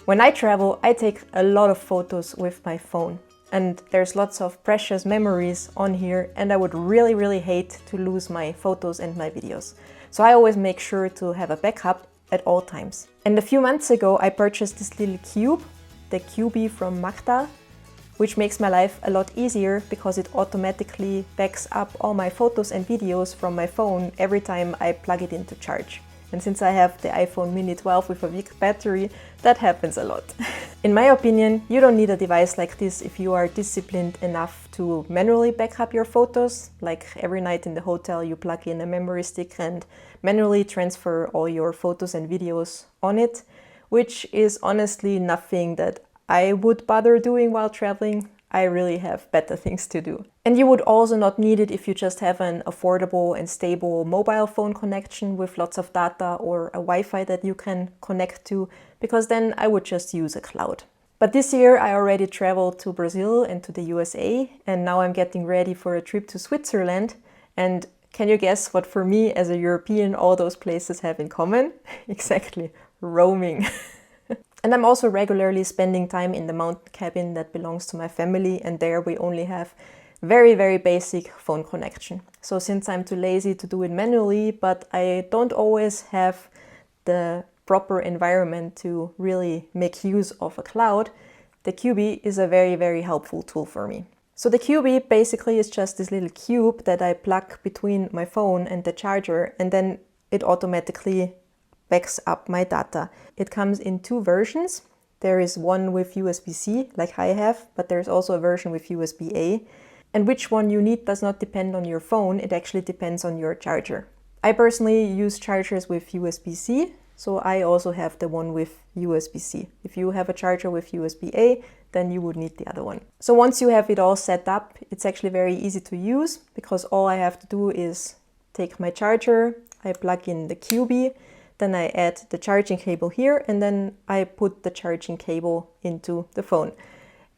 When I travel, I take a lot of photos with my phone, and there's lots of precious memories on here, and I would really hate to lose my photos and my videos. So I always make sure to have a backup at all times. And a few months ago, I purchased this little cube, the Qubii from Maktar, which makes my life a lot easier because it automatically backs up all my photos and videos from my phone every time I plug it into charge. And since I have the iPhone mini 12 with a weak battery, that happens a lot. In my opinion, you don't need a device like this if you are disciplined enough to manually back up your photos. Like every night in the hotel, you plug in a memory stick and manually transfer all your photos and videos on it, which is honestly nothing that I would bother doing while traveling. I really have better things to do. And you would also not need it if you just have an affordable and stable mobile phone connection with lots of data or a Wi-Fi that you can connect to, because then I would just use a cloud. But this year I already traveled to Brazil and to the USA, and now I'm getting ready for a trip to Switzerland. And can you guess what for me as a European all those places have in common? Exactly, roaming. And I'm also regularly spending time in the mountain cabin that belongs to my family, and there we only have very basic phone connection. So since I'm too lazy to do it manually, but I don't always have the proper environment to really make use of a cloud, the Qubii is a very helpful tool for me. So the Qubii basically is just this little cube that I plug between my phone and the charger, and then it automatically backs up my data. It comes in two versions. There is one with USB-C, like I have, but there's also a version with USB-A. And which one you need does not depend on your phone, it actually depends on your charger. I personally use chargers with USB-C, so I also have the one with USB-C. If you have a charger with USB-A, then you would need the other one. So once you have it all set up, it's actually very easy to use, because all I have to do is take my charger, I plug in the Qubii, then I add the charging cable here, and then I put the charging cable into the phone.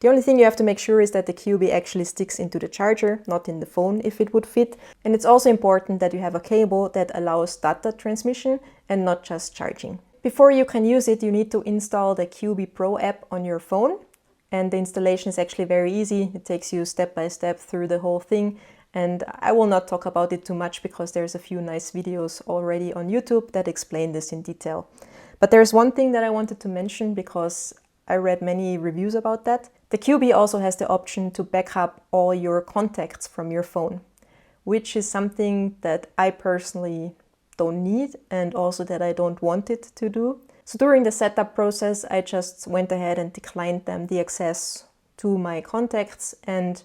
The only thing you have to make sure is that the Qubii actually sticks into the charger, not in the phone if it would fit. And it's also important that you have a cable that allows data transmission and not just charging. Before you can use it, you need to install the Qubii Pro app on your phone. And the installation is actually very easy. It takes you step by step through the whole thing. And I will not talk about it too much because there's a few nice videos already on YouTube that explain this in detail. But there's one thing that I wanted to mention because I read many reviews about that. The Qubii also has the option to back up all your contacts from your phone, which is something that I personally don't need and also that I don't want it to do. So during the setup process, I just went ahead and declined them the access to my contacts, and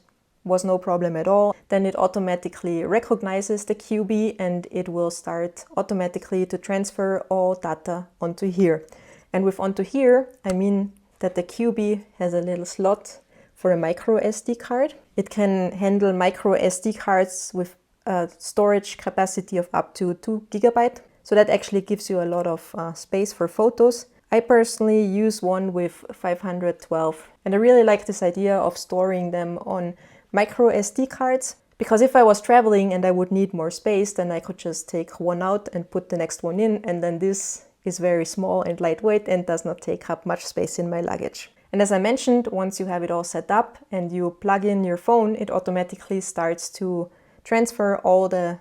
was no problem at all. Then it automatically recognizes the Qubii and it will start automatically to transfer all data onto here. And with onto here, I mean that the Qubii has a little slot for a micro SD card. It can handle micro SD cards with a storage capacity of up to 2 GB. So that actually gives you a lot of space for photos. I personally use one with 512, and I really like this idea of storing them on micro SD cards, because if I was traveling and I would need more space, then I could just take one out and put the next one in, and then this is very small and lightweight and does not take up much space in my luggage. And as I mentioned, once you have it all set up and you plug in your phone, it automatically starts to transfer all the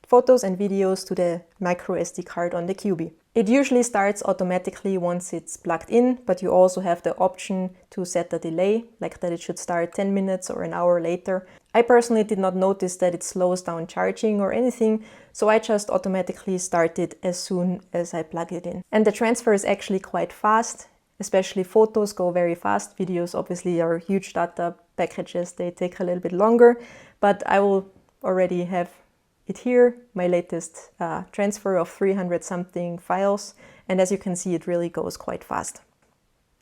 photos and videos to the micro SD card on the Qubii. It usually starts automatically once it's plugged in, but you also have the option to set a delay, like that it should start 10 minutes or an hour later. I personally did not notice that it slows down charging or anything, so I just automatically start it as soon as I plug it in. And the transfer is actually quite fast, especially photos go very fast. Videos obviously are huge data packages, they take a little bit longer, but I will already have it here, my latest transfer of 300 something files, and as you can see, it really goes quite fast.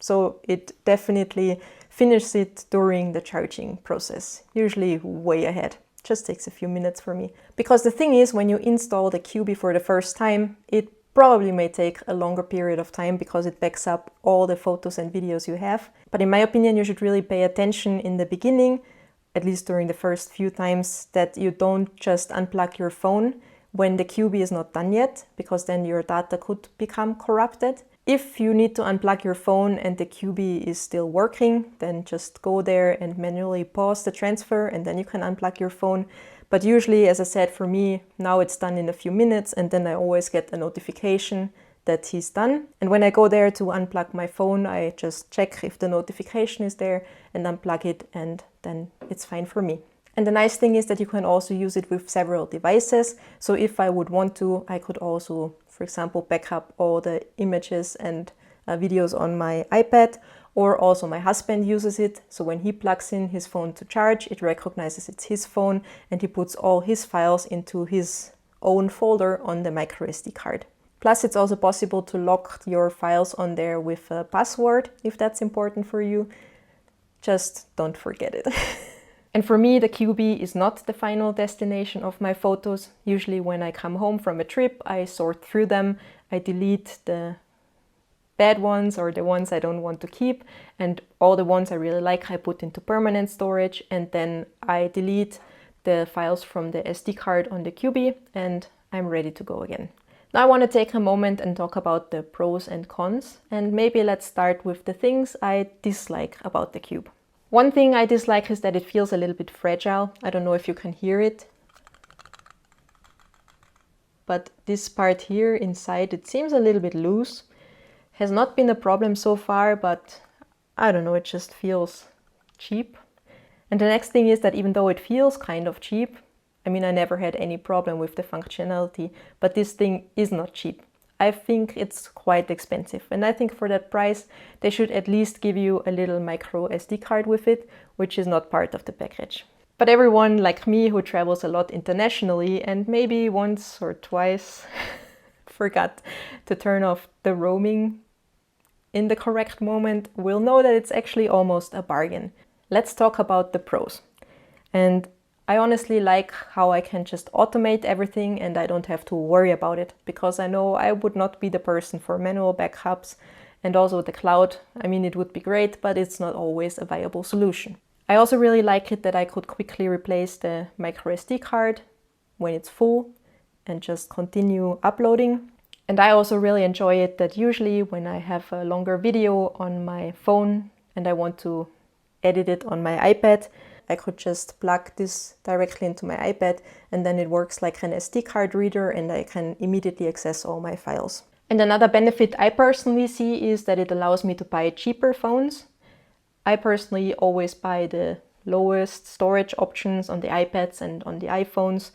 So it definitely finishes it during the charging process, usually way ahead. Just takes a few minutes for me. Because the thing is, when you install the Qubii for the first time, it probably may take a longer period of time because it backs up all the photos and videos you have. But in my opinion, you should really pay attention in the beginning, at least during the first few times, that you don't just unplug your phone when the Qubii is not done yet, because then your data could become corrupted. If you need to unplug your phone and the Qubii is still working, then just go there and manually pause the transfer and then you can unplug your phone. But usually, as I said, for me, now it's done in a few minutes and then I always get a notification that he's done. And when I go there to unplug my phone, I just check if the notification is there and unplug it, and then it's fine for me. And the nice thing is that you can also use it with several devices. So if I would want to, I could also, for example, back up all the images and videos on my iPad, or also my husband uses it. So when he plugs in his phone to charge, it recognizes it's his phone and he puts all his files into his own folder on the microSD card. Plus, it's also possible to lock your files on there with a password if that's important for you. Just don't forget it. And for me, the Qubii is not the final destination of my photos. Usually when I come home from a trip, I sort through them. I delete the bad ones or the ones I don't want to keep, and all the ones I really like I put into permanent storage, and then I delete the files from the SD card on the Qubii and I'm ready to go again. Now I want to take a moment and talk about the pros and cons, and maybe let's start with the things I dislike about the Cube. One thing I dislike is that it feels a little bit fragile. I don't know if you can hear it, but this part here inside, it seems a little bit loose. Has not been a problem so far, but I don't know, it just feels cheap. And the next thing is that even though it feels kind of cheap, I mean, I never had any problem with the functionality, but this thing is not cheap. I think it's quite expensive, and I think for that price they should at least give you a little micro SD card with it, which is not part of the package. But everyone like me who travels a lot internationally and maybe once or twice forgot to turn off the roaming in the correct moment will know that it's actually almost a bargain. Let's talk about the pros. And I honestly like how I can just automate everything and I don't have to worry about it, because I know I would not be the person for manual backups, and also the cloud. I mean, it would be great, but it's not always a viable solution. I also really like it that I could quickly replace the microSD card when it's full and just continue uploading. And I also really enjoy it that usually when I have a longer video on my phone and I want to edit it on my iPad, I could just plug this directly into my iPad and then it works like an SD card reader and I can immediately access all my files. And another benefit I personally see is that it allows me to buy cheaper phones. I personally always buy the lowest storage options on the iPads and on the iPhones.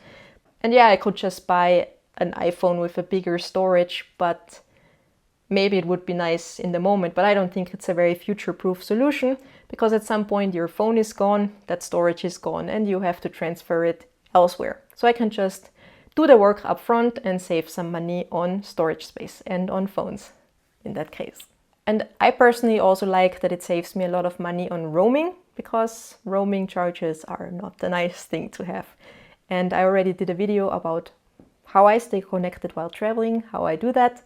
And yeah, I could just buy an iPhone with a bigger storage, but maybe it would be nice in the moment, but I don't think it's a very future-proof solution, because at some point your phone is gone, that storage is gone, and you have to transfer it elsewhere. So I can just do the work up front and save some money on storage space and on phones in that case. And I personally also like that it saves me a lot of money on roaming, because roaming charges are not a nice thing to have. And I already did a video about how I stay connected while traveling, how I do that.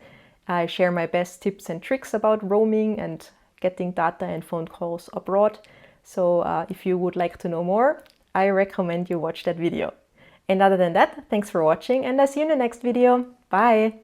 I share my best tips and tricks about roaming and getting data and phone calls abroad. So if you would like to know more, I recommend you watch that video. And other than that, thanks for watching and I'll see you in the next video. Bye!